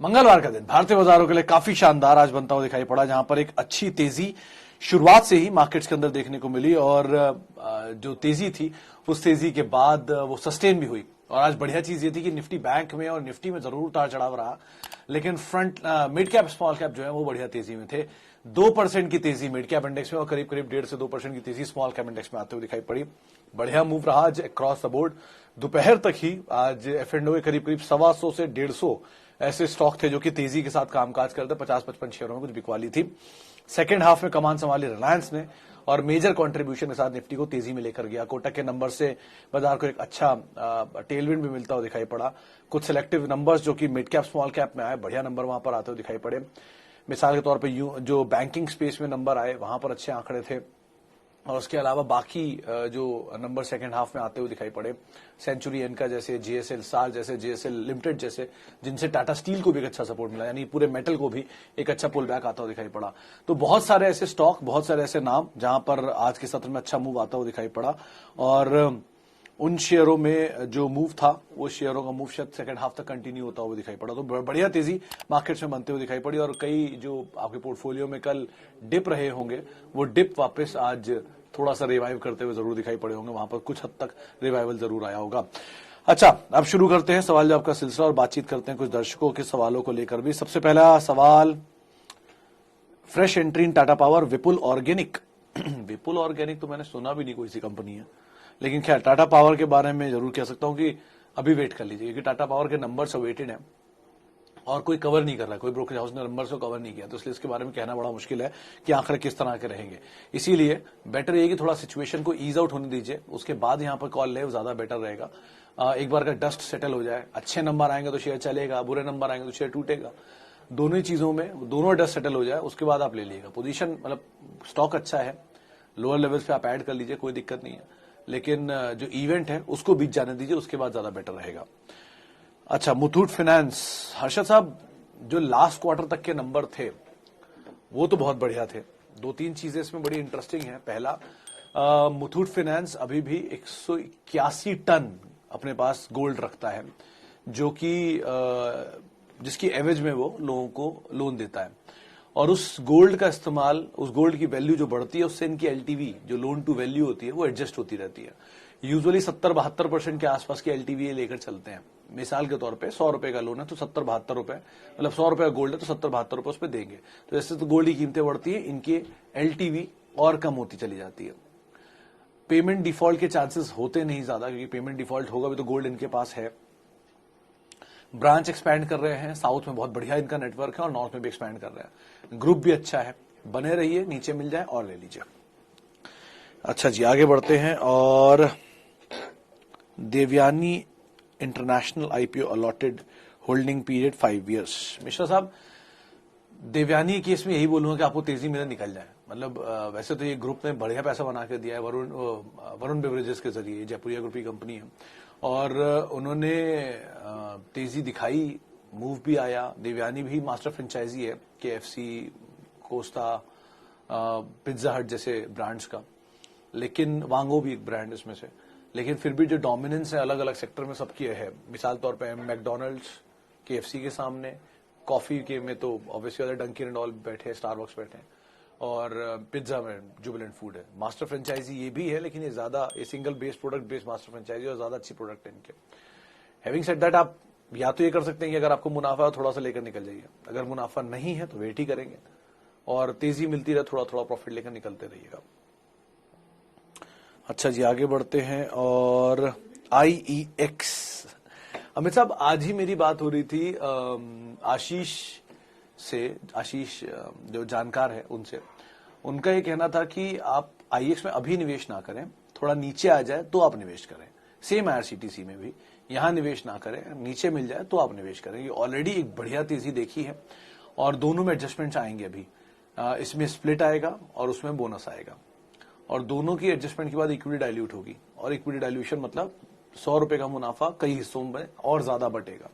मंगलवार का दिन भारतीय बाजारों के लिए काफी शानदार आज बनता हुआ दिखाई पड़ा, जहां पर एक अच्छी तेजी शुरुआत से ही मार्केट्स के अंदर देखने को मिली और जो तेजी थी उस तेजी के बाद वो सस्टेन भी हुई। और आज बढ़िया चीज ये थी कि निफ्टी बैंक में और निफ्टी में जरूर उतार चढ़ाव रहा, लेकिन front mid cap small cap जो है वो बढ़िया तेजी में थे। 2% की तेजी मिड कैप इंडेक्स में और करीब करीब 1.5 से 2% की तेजी स्मॉल कैप इंडेक्स में आते हुए दिखाई पड़ी। बढ़िया मूव रहा आज अक्रॉस द बोर्ड। दोपहर तक ही आज F&O के करीब करीब 125 से 150 ऐसे स्टॉक थे जो कि तेजी के साथ कामकाज करते। 50-55 शेयरों में कुछ बिकवाली थी। सेकेंड हाफ में कमान संभाली रिलायंस ने और मेजर कंट्रीब्यूशन के साथ निफ्टी को तेजी में लेकर गया। कोटक के नंबर से बाजार को एक अच्छा टेलविंड भी मिलता हुआ दिखाई पड़ा। कुछ सिलेक्टिव नंबर्स जो कि मिड कैप स्मॉल कैप में आए, बढ़िया नंबर वहां पर आते हुए दिखाई पड़े। मिसाल के तौर पर जो बैंकिंग स्पेस में नंबर आए वहां पर अच्छे आंकड़े थे और उसके अलावा बाकी जो नंबर सेकंड हाफ में आते हुए दिखाई पड़े, सेंचुरी एनका जैसे, जेएसएल सार जैसे, जेएसएल लिमिटेड जैसे, जिनसे टाटा स्टील को भी एक अच्छा सपोर्ट मिला, यानी पूरे मेटल को भी एक अच्छा पुल बैक आता हुआ दिखाई पड़ा। तो बहुत सारे ऐसे स्टॉक, बहुत सारे ऐसे नाम जहां पर आज के सत्र में अच्छा मूव आता हुआ दिखाई पड़ा और उन शेयरों में जो मूव था वो शेयरों का मूव शायद सेकंड हाफ तक कंटिन्यू होता हुआ दिखाई पड़ा। तो बढ़िया तेजी मार्केट्स में बनते हुए दिखाई पड़ी और कई जो आपके पोर्टफोलियो में कल डिप रहे होंगे वो डिप वापस आज थोड़ा सा रिवाइव करते हुए जरूर दिखाई पड़े होंगे। वहां पर कुछ हद तक रिवाइवल जरूर आया होगा। अच्छा, अब शुरू करते हैं सवाल जवाब का सिलसिला और बातचीत करते हैं कुछ दर्शकों के सवालों को लेकर भी। सबसे पहला सवाल, fresh entry in Tata power Vipul organic. Vipul organic तो मैंने सुना भी नहीं कोई सी कंपनी है, लेकिन खैर टाटा पावर के बारे में जरूर कह सकता हूं कि अभी वेट कर लीजिए, क्योंकि टाटा पावर के नंबर्स वेटेड हैं और कोई कवर नहीं कर रहा है, कोई ब्रोकरेज हाउस ने नंबर्स को कवर नहीं किया, तो इसलिए इसके बारे में कहना बड़ा मुश्किल है कि आंकड़े किस तरह के रहेंगे। इसीलिए बेटर ये कि थोड़ा सिचुएशन को ईज आउट होने दीजिए, उसके बाद यहां पर कॉल ले, ज्यादा बेटर रहेगा। एक बार का डस्ट सेटल हो जाए, अच्छे नंबर आएंगे तो शेयर चलेगा, बुरे नंबर आएंगे तो शेयर टूटेगा। दोनों ही चीजों में दोनों डस्ट सेटल हो जाए उसके बाद आप ले लीजिएगा पोजीशन। मतलब स्टॉक अच्छा है, लोअर लेवल्स पे आप ऐड कर लीजिए, कोई दिक्कत नहीं है, लेकिन जो इवेंट है उसको बीच जाने दीजिए, उसके बाद ज्यादा बेटर रहेगा। अच्छा, मुथूट फाइनेंस, हर्षद साहब, जो लास्ट क्वार्टर तक के नंबर थे वो तो बहुत बढ़िया थे। 2-3 चीजें इसमें बड़ी इंटरेस्टिंग है। पहला, मुथूट फाइनेंस अभी भी 181 टन अपने पास गोल्ड रखता है, जो कि जिसकी एवरेज में वो लोगों को लोन देता है और उस गोल्ड का इस्तेमाल, उस गोल्ड की वैल्यू जो बढ़ती है उससे इनकी एलटीवी जो लोन टू वैल्यू होती है वो एडजस्ट होती रहती है। यूजुअली 70-72% के आसपास की एलटीवी लेकर चलते हैं। मिसाल के तौर पे 100 रुपए का लोन है तो 70-72 रुपए, मतलब 100 रुपए का गोल्ड है तो 70-72 रुपए उस पर देंगे। तो जैसे तो गोल्ड की कीमतें बढ़ती है, इनकी एलटीवी और कम होती चली जाती है। पेमेंट डिफॉल्ट के चांसेस होते नहीं ज्यादा, क्योंकि पेमेंट डिफॉल्ट होगा भी तो गोल्ड इनके पास है। ब्रांच एक्सपैंड कर रहे हैं, साउथ में बहुत बढ़िया इनका नेटवर्क है और नॉर्थ में भी एक्सपैंड कर रहे हैं। ग्रुप भी अच्छा है, बने रहिए, नीचे मिल जाए और ले लीजिए। अच्छा जी, आगे बढ़ते हैं और Devyani international IPO allotted holding period 5 years। Mishra साहब, देवयानी केस में यही बोलूंगा कि आपको तेजी में निकल जाए। मतलब वैसे तो ये ग्रुप ने बढ़िया पैसा बना के दिया है वरुण बेवरेजेस के जरिए, जयपुरिया ग्रुप की कंपनी है और उन्होंने तेजी दिखाई, मूव भी आया। देवयानी भी मास्टर फ्रेंचाइजी है KFC, कोस्टा, पिज्जा हट जैसे ब्रांड्स का, लेकिन वांगो भी एक ब्रांड इसमें से, लेकिन फिर भी जो डोमिनेंस है अलग अलग सेक्टर में सबकी है। मिसाल तौर पे मैकडोनल्ड्स KFC के सामने, कॉफी के में तो ऑब्वियसली डंकिन एंड ऑल बैठे, स्टारबक्स बैठे हैं और पिज्जा में जुबिलेंट फूड है। मास्टर फ्रेंचाइजी ये भी है, लेकिन ये ज्यादा single based product based master franchise और ज्यादा अच्छी प्रोडक्ट है इनके। हैविंग सेड दैट, आप या तो ये कर सकते हैं कि अगर आपको मुनाफा है थोड़ा सा लेकर निकल जाइए, अगर मुनाफा नहीं है तो वेट ही करेंगे और तेजी मिलती रहे थोड़ा थोड़ा प्रॉफिट लेकर निकलते रहिएगा। अच्छा जी, आगे बढ़ते हैं और IEX। अमित साहब, आज ही मेरी बात हो रही थी आशीष से, आशीष जो जानकार है उनसे। उनका ये कहना था कि आप IEX में अभी निवेश ना करें, थोड़ा नीचे आ जाए तो आप निवेश करें। सेम IRCTC में भी यहां निवेश ना करें, नीचे मिल जाए तो आप निवेश करें। ये ऑलरेडी एक बढ़िया तेजी देखी है और दोनों में एडजस्टमेंट्स आएंगे अभी। इसमें स्प्लिट आएगा और उसमें बोनस आएगा और दोनों की एडजस्टमेंट के बाद इक्विटी डाइल्यूट होगी और इक्विटी डाइल्यूशन मतलब 100 रुपए का मुनाफा कई हिस्सों में और ज्यादा बटेगा।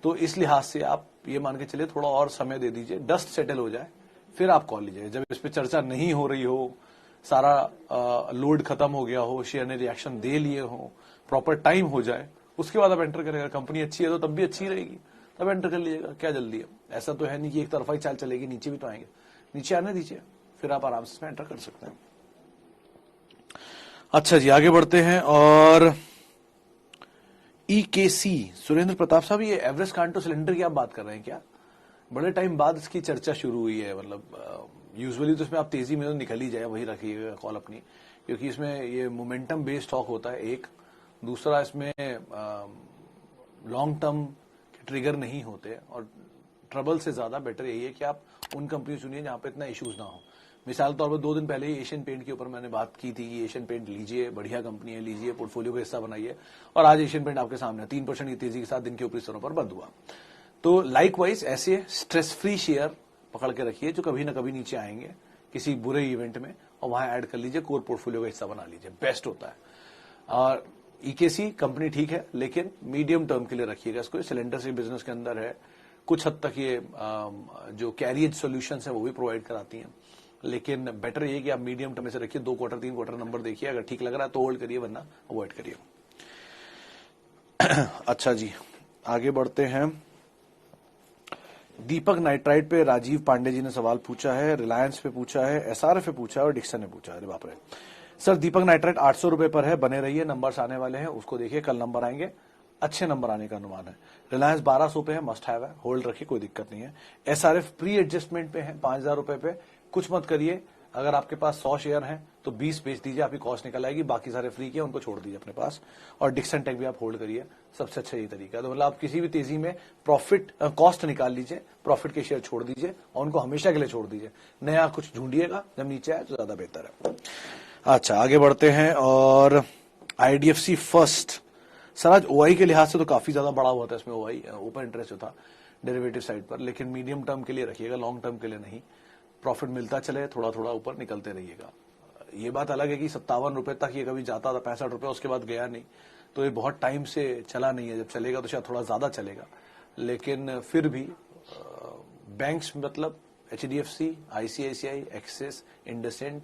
तो इस लिहाज से आप ये मान के चलिए थोड़ा और समय दे दीजिए, डस्ट सेटल हो जाए फिर आप कॉल लीजिए। जब इस पर चर्चा नहीं हो रही हो, सारा लोड खत्म हो गया हो, शेयर ने रिएक्शन दे लिए हो, प्रॉपर टाइम हो जाए, उसके बाद आप एंटर करेगा। कंपनी अच्छी है तो तब भी अच्छी रहेगी, तब एंटर कर लीजिएगा, क्या जल्दी है। ऐसा तो है नहीं कि एक तरफा ही चाल चलेगी, नीचे भी तो आएंगे, नीचे आने दीजिए, फिर आप आराम से इसमें एंटर कर सकते हैं। अच्छा जी, आगे बढ़ते हैं। और EKC सुरेंद्र प्रताप साहब, ये एवरेस्ट कांटो सिलेंडर की आप बात कर रहे हैं क्या? बड़े टाइम बाद इसकी चर्चा शुरू हुई है। मतलब यूजुअली तो इसमें आप तेजी में तो निकल ही जाए, वही रखिएगा कॉल अपनी, क्योंकि इसमें ये मोमेंटम बेस्ड स्टॉक होता है एक, दूसरा इसमें लॉन्ग टर्म ट्रिगर नहीं होते, और ट्रबल से ज्यादा बेटर यही है कि आप उन कंपनी चुनिए जहां पे इतना इश्यूज ना हो। मिसाल के तौर पर 2 दिन पहले ही एशियन पेंट के ऊपर मैंने बात की थी कि एशियन पेंट लीजिए, बढ़िया कंपनी है, लीजिए, पोर्टफोलियो का हिस्सा बनाइए, और आज एशियन पेंट आपके सामने 3% की तेजी के साथ दिन के ऊपरी स्तरों पर बंद हुआ। तो लाइकवाइज ऐसे स्ट्रेस फ्री शेयर पकड़ के रखिए जो कभी ना कभी नीचे आएंगे किसी बुरे इवेंट में, और वहां ऐड कर लीजिए, कोर पोर्टफोलियो का हिस्सा बना लीजिए, बेस्ट होता है। और EKC कंपनी ठीक है, लेकिन मीडियम टर्म के लिए रखिएगा इसको। सिलेंडर से बिजनेस के अंदर है, कुछ हद तक ये जो कैरियज सॉल्यूशंस है वो भी प्रोवाइड कराती हैं, लेकिन बेटर ये कि आप मीडियम टर्म में से रखिए, 2 क्वार्टर 3 क्वार्टर नंबर देखिए, अगर ठीक लग रहा है तो होल्ड करिए, वरना अवॉइड करिए। अच्छा जी, आगे बढ़ते हैं। दीपक नाइट्राइट पे राजीव पांडे जी ने सवाल पूछा है, रिलायंस पे पूछा है, SRF पे पूछा है, और डिक्सन ने पूछा है। अरे बाप रे सर, दीपक नाइट्राइट 800 रुपए पर है, बने रहिए, नंबर्स आने वाले हैं, उसको देखिए, कल नंबर आएंगे, अच्छे नंबर आने का अनुमान है। रिलायंस 1200 पे है, मस्ट हैव है, होल्ड रखिए, कोई दिक्कत नहीं है। SRF प्री एडजस्टमेंट पे है 5000 रुपए पे, कुछ मत करिए। अगर आपके पास 100 शेयर हैं तो 20 बेच दीजिए, आपकी कॉस्ट निकल आएगी, बाकी सारे फ्री के उनको छोड़ दीजिए अपने पास। और डिक्सन टेक भी आप होल्ड करिए, सबसे अच्छा यही तरीका है। तो मतलब आप किसी भी तेजी में प्रॉफिट कॉस्ट निकाल लीजिए, प्रॉफिट के शेयर छोड़ दीजिए, और उनको हमेशा के लिए छोड़ दीजिए, नया कुछ ढूंढिएगा, जब नीचे आए तो ज्यादा बेहतर है। अच्छा, आगे बढ़ते हैं। और IDFC फर्स्ट, सर आज OI के लिहाज से तो काफी ज्यादा बड़ा हुआ था इसमें, OI ओपन इंटरेस्ट जो था डेरिवेटिव साइड पर, लेकिन मीडियम टर्म के लिए रखिएगा, लॉन्ग टर्म के लिए नहीं। प्रॉफिट मिलता चले, थोड़ा थोड़ा ऊपर निकलते रहिएगा। ये बात अलग है कि 57 रुपए तक ये कभी जाता था, 65 रुपए, उसके बाद गया नहीं, तो ये बहुत टाइम से चला नहीं है। जब चलेगा तो शायद थोड़ा ज्यादा चलेगा, लेकिन फिर भी बैंक्स मतलब HDFC, ICICI, एक्सिस, इंडसइंड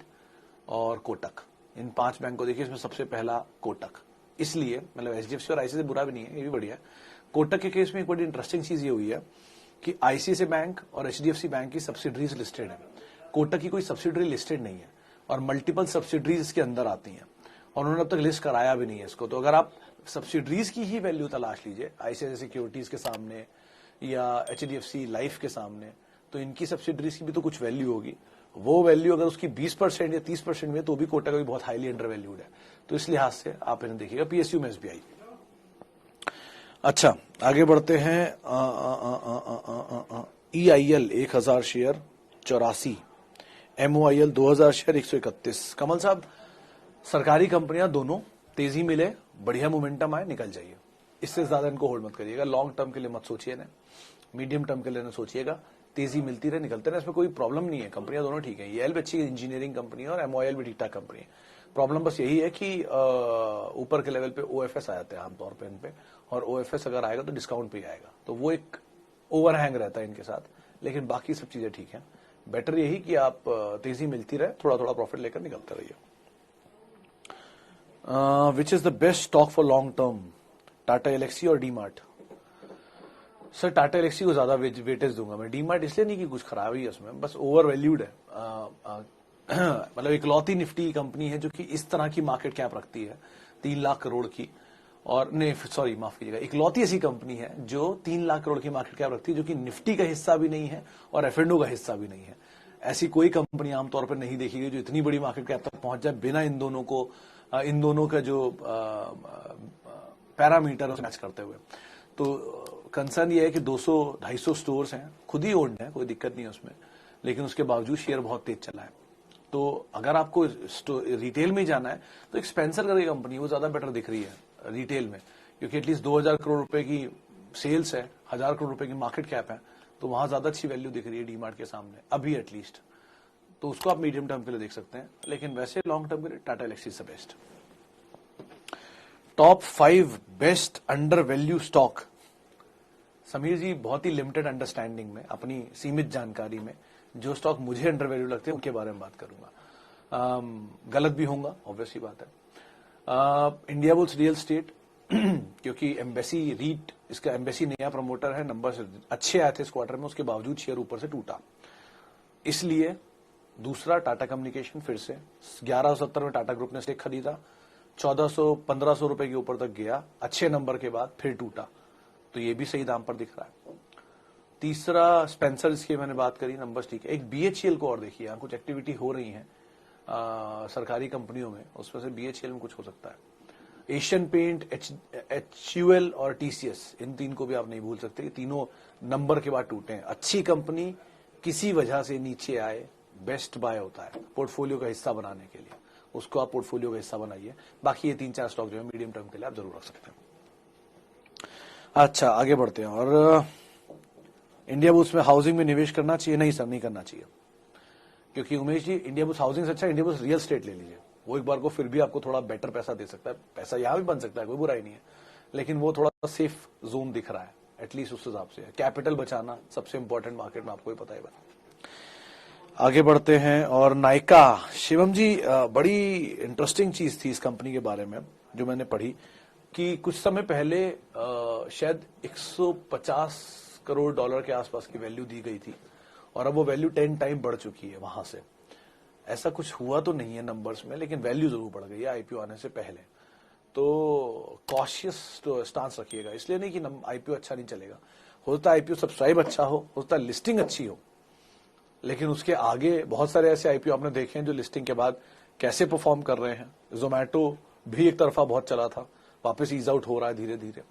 और कोटक, इन 5 बैंक को देखिए। इसमें सबसे पहला कोटक, इसलिए मतलब HDFC और ICICI बुरा भी नहीं है, ये भी बढ़िया है। कोटक के केस में एक बड़ी इंटरेस्टिंग चीज ये हुई है कि ICICI बैंक और HDFC बैंक की सब्सिडरीज लिस्टेड है, कोटक की कोई सब्सिडरी लिस्टेड नहीं है, और मल्टीपल सब्सिडरीज इसके अंदर आती हैं, और उन्होंने अब तक लिस्ट कराया भी नहीं है इसको। तो अगर आप सब्सिडरीज की ही वैल्यू तलाश लीजिए, ICICI सिक्योरिटीज के सामने या HDFC लाइफ के सामने, तो इनकी सब्सिडरीज की भी तो कुछ वैल्यू होगी। वो वैल्यू अगर उसकी 20% या 30% में, तो भी कोटक भी बहुत हाईली अंडर वैल्यूड है। तो इस लिहाज से आप इन्हें देखिएगा। PSU में SBI। अच्छा, आगे बढ़ते हैं। EIL 1000 share 84, MOIL 2000 share 131। कमल साहब, सरकारी कंपनियां दोनों तेजी मिले, बढ़िया मोमेंटम आए, निकल जाइए, इससे ज्यादा इनको होल्ड मत करिएगा। लॉन्ग टर्म के लिए मत सोचिए ना, मीडियम टर्म के लिए ना सोचिएगा, तेजी मिलती रहे, निकलते रहे, इसमें कोई प्रॉब्लम नहीं है। कंपनियां दोनों ठीक है, EIL भी अच्छी इंजीनियरिंग कंपनी है और MOIL भी ठीक ठाक कंपनी है। प्रॉब्लम बस यही है कि ऊपर के लेवल पे OFS आ जाते हैं आमतौर पे इन पे, और OFS अगर आएगा तो डिस्काउंट पे आएगा, तो वो एक ओवरहैंग रहता है इनके साथ, लेकिन बाकी सब चीजें ठीक है। बेटर यही कि आप तेजी मिलती रहे, थोड़ा थोड़ा प्रॉफिट लेकर निकलते रहिए। Which is the best stock for long term, Tata Elxsi और डीमार्ट? सर टाटा एलेक्सी को ज्यादा वेटेज दूंगा मैं, डीमार्ट इसलिए नहीं कि कुछ खराबी है उसमें, बस ओवर वैल्यूड है। मतलब इकलौती निफ्टी कंपनी है जो कि इस तरह की मार्केट कैप रखती है 3 लाख करोड़ की, और नहीं सॉरी माफ कीजिएगा, इकलौती ऐसी कंपनी है जो 3 लाख करोड़ की मार्केट कैप रखती है, जो कि निफ्टी का हिस्सा भी नहीं है और F&O का हिस्सा भी नहीं है। ऐसी कोई कंपनी आमतौर पर नहीं देखी गई जो इतनी बड़ी मार्केट कैप तक पहुंच जाए बिना इन दोनों का जो पैरामीटर मैच करते हुए। तो कंसर्न ये है कि 200-250 स्टोर्स हैं, खुद ही ओन्ड है, कोई दिक्कत नहीं है उसमें, लेकिन उसके बावजूद शेयर बहुत तेज चला है। तो अगर आपको रिटेल में जाना है तो एक स्पेंसर करके कंपनी, वो ज्यादा बेटर दिख रही है रिटेल में, क्योंकि एटलीस्ट 2000 करोड़ रुपए की सेल्स है, 1000 करोड़ रुपए की मार्केट कैप है, तो वहां ज्यादा अच्छी वैल्यू दिख रही है डीमार्ट के सामने अभी एटलीस्ट। तो उसको आप मीडियम टर्म के लिए देख सकते हैं, लेकिन वैसे लॉन्ग टर्म के लिए Tata Elxsi is the best. Top 5 best undervalue stock. Sameer ji, बहुत ही लिमिटेड अंडरस्टैंडिंग में, अपनी सीमित जानकारी में, जो स्टॉक मुझे अंडर वैल्यू लगते हैं उनके बारे में बात करूंगा। गलत भी होऊंगा, ऑब्वियसली बात है। इंडिया बुल्स रियल स्टेट क्योंकि एम्बेसी रीट, इसका एम्बेसी नया प्रमोटर है, नंबर अच्छे आए थे इस क्वार्टर में, उसके बावजूद शेयर ऊपर से टूटा। इसलिए दूसरा टाटा कम्युनिकेशन फिर से 1170 में टाटा ग्रुप ने स्टेक खरीदा, 1400-1500 रुपए के ऊपर तक गया, अच्छे नंबर के बाद फिर टूटा, तो ये भी सही दाम पर दिख रहा है। तीसरा स्पेंसर, इसकी मैंने बात करी, नंबर्स ठीक है। एक बीएचईएल को और देखिए, यहाँ कुछ एक्टिविटी हो रही है सरकारी कंपनियों में, उसमें से बीएचईएल में कुछ हो सकता है। एशियन पेंट, एचयूएल और टीसीएस, इन तीन को भी आप नहीं भूल सकते, तीनों नंबर के बाद टूटे हैं। अच्छी कंपनी किसी वजह से नीचे आए, बेस्ट बाय होता है पोर्टफोलियो का हिस्सा बनाने के लिए, उसको आप पोर्टफोलियो का हिस्सा बनाइए। बाकी ये 3-4 स्टॉक जो है मीडियम टर्म के लिए आप जरूर रख सकते हैं। अच्छा, आगे बढ़ते हैं। और इंडिया बुल्स में हाउसिंग में निवेश करना चाहिए? नहीं सर, नहीं करना चाहिए, क्योंकि Umesh ji, India bulls housing से अच्छा इंडिया बुल्स रियल एस्टेट ले लीजिए। वो एक बार को फिर भी आपको थोड़ा बेटर पैसा दे सकता है, पैसा यहां भी बन सकता है, कोई बुराई नहीं है, लेकिन वो थोड़ा सेफ जोन दिख रहा है, एटलीस्ट उस हिसाब से। कैपिटल बचाना सबसे इंपॉर्टेंट मार्केट में, आपको ही पता है। आगे बढ़ते हैं। और नायका, शिवम जी, बड़ी इंटरेस्टिंग चीज थी इस कंपनी के बारे में जो मैंने पढ़ी, कि कुछ समय पहले शायद 150 करोड़ डॉलर के आसपास की वैल्यू दी गई थी, और अब वो वैल्यू 10 टाइम बढ़ चुकी है वहां से। ऐसा कुछ हुआ तो नहीं है नंबर्स में, लेकिन वैल्यू जरूर बढ़ गई है आईपीओ आने से पहले। तो कॉशियस स्टांस रखिएगा, इसलिए नहीं कि आईपीओ अच्छा नहीं चलेगा। होता है आईपीओ सब्सक्राइब अच्छा होता है लिस्टिंग अच्छी हो, लेकिन उसके आगे बहुत सारे ऐसे आईपीओ आपने देखे हैं जो लिस्टिंग के बाद कैसे परफॉर्म कर रहे हैं। जोमैटो भी एक तरफा बहुत चला था, वापस ईज आउट हो रहा है धीरे धीरे।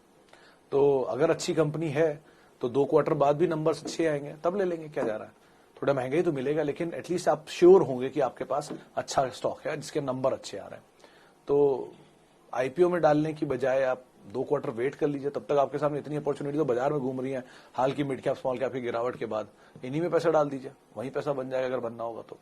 तो अगर अच्छी कंपनी है तो 2 क्वार्टर बाद भी नंबर्स अच्छे आएंगे, तब ले लेंगे, क्या जा रहा है। थोड़ा महंगा ही तो मिलेगा, लेकिन एटलीस्ट आप श्योर होंगे कि आपके पास अच्छा स्टॉक है जिसके नंबर अच्छे आ रहे हैं। तो आईपीओ में डालने की बजाय आप 2 क्वार्टर वेट कर लीजिए, तब तक आपके सामने इतनी अपॉर्चुनिटी तो बाजार में घूम रही है हाल की मिड कैप स्मॉल कैप की गिरावट के बाद, इन्हीं में पैसा डाल दीजिए, वहीं पैसा बन जाएगा अगर बनना होगा तो।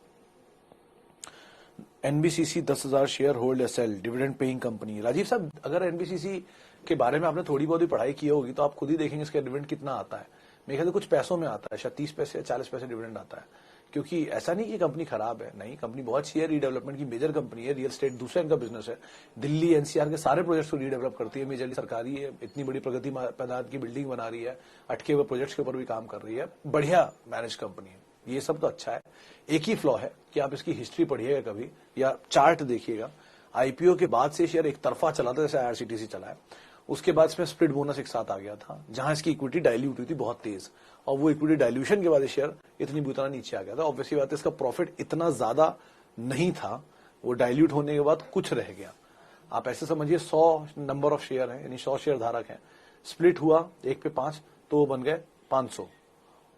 NBCC 10,000 share hold SL, dividend paying company. Rajiv साहब, अगर एनबीसीसी के बारे में आपने थोड़ी बहुत ही पढ़ाई की होगी तो आप खुद ही देखेंगे इसका डिविडेंड कितना आता है। मेरे ख्याल से कुछ पैसों में आता है, शायद 30 पैसे या 40 पैसे डिविडेंड आता है। क्योंकि ऐसा नहीं कि कंपनी खराब है, नहीं, कंपनी बहुत अच्छी है, रीडेवलपमेंट की मेजर कंपनी है, रियल एस्टेट दूसरा इनका बिजनेस है। दिल्ली एनसीआर के सारे प्रोजेक्ट्स को रीडेवलप करती है, मेजरली सरकारी है, इतनी बड़ी प्रगति मैदान की बिल्डिंग बना रही है, अटके हुए प्रोजेक्ट्स के ऊपर भी काम कर रही है, बढ़िया मैनेज कंपनी है, ये सब तो अच्छा है। एक ही फ्लॉ है कि आप इसकी हिस्ट्री पढ़िएगा कभी या चार्ट देखिएगा, आईपीओ के बाद से शेयर एक तरफा चला था, जैसे आईआरसीटीसी चला है, उसके बाद इसमें स्प्लिट बोनस एक साथ आ गया था, जहां इसकी इक्विटी डाइल्यूट हुई थी बहुत तेज, और वो इक्विटी डाइल्यूशन के बाद शेयर इतनी बुतना नीचे आ गया था। ऑब्वियसली बात है, इसका प्रॉफिट इतना ज्यादा नहीं था, वो डाइल्यूट होने के बाद कुछ रह गया। आप ऐसे समझिए 100 नंबर ऑफ शेयर है, यानी 100 शेयर धारक है, स्प्लिट हुआ 1 पे 5 तो वो बन गए 500,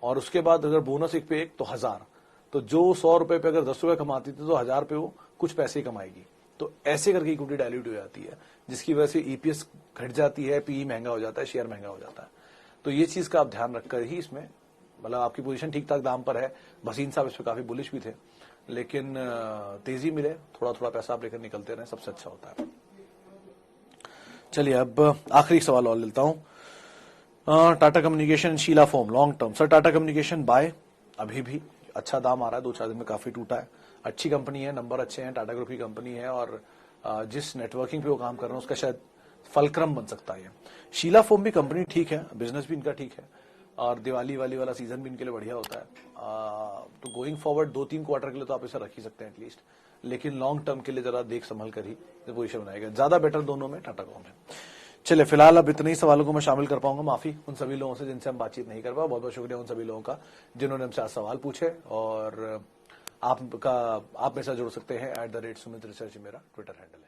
और उसके बाद अगर बोनस 1 पे 1 तो 1000, तो जो 100 रुपए पे अगर 10 रुपए कमाती थी तो 1000 पे वो कुछ पैसे कमाएगी। तो ऐसे करके इक्विटी डाइल्यूट हो जाती है, जिसकी वजह से ईपीएस घट जाती है, पीई महंगा हो जाता है, शेयर महंगा हो जाता है। तो ये चीज का आप ध्यान रखकर ही इसमें, मतलब आपकी पोजीशन ठीक ठाक दाम पर है, भसीन साहब इस पर काफी बुलिश भी थे, लेकिन तेजी मिले, थोड़ा थोड़ा पैसा आप लेकर निकलते रहे, सबसे अच्छा होता है। चलिए अब आखिरी सवाल और लेता हूं। Tata communication, Sheela foam, long term. Sir Tata communication buy, अभी भी अच्छा दाम आ रहा है, 2-4 दिन में काफी टूटा है, अच्छी कंपनी है, नंबर अच्छे हैं, टाटा ग्रुप की कंपनी है, और जिस नेटवर्किंग पे वो काम कर रहे हैं उसका शायद फलक्रम बन सकता है। शीला फोम भी कंपनी ठीक है, बिजनेस भी इनका ठीक है, और दिवाली वाला सीजन भी इनके लिए बढ़िया होता है। तो गोइंग फॉरवर्ड 2-3 क्वार्टर के लिए तो आप इसे रख ही सकते हैं एटलीस्ट, लेकिन लॉन्ग टर्म के लिए जरा देख संभल कर ही पोजीशन बनाएगा। ज्यादा बेटर दोनों में टाटा कॉम है। चलिए फिलहाल अब इतने ही सवालों को मैं शामिल कर पाऊंगा, माफी उन सभी लोगों से जिनसे हम बातचीत नहीं कर पाए। बहुत बहुत शुक्रिया उन सभी लोगों का जिन्होंने हमसे आज सवाल पूछे, और आप में से जुड़ सकते हैं @Sumit Research मेरा ट्विटर हैंडल।